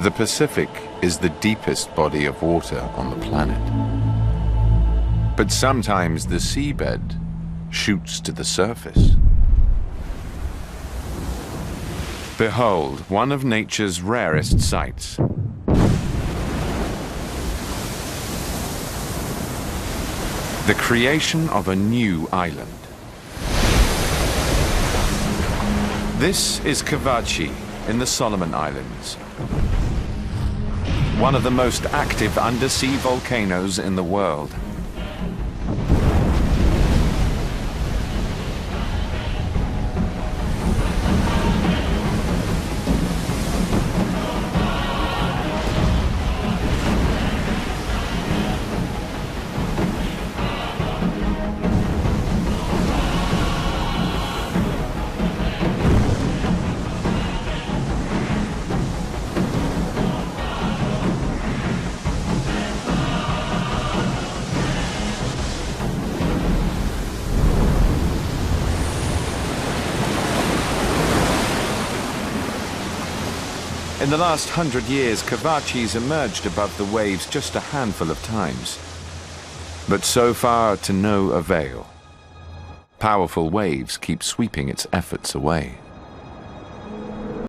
The Pacific is the deepest body of water on the planet. But sometimes the seabed shoots to the surface. Behold, one of nature's rarest sights. The creation of a new island. This is Kavachi in the Solomon Islands, one of the most active undersea volcanoes in the world. In the last 100 years, Kavachi's emerged above the waves just a handful of times. But so far to no avail. Powerful waves keep sweeping its efforts away.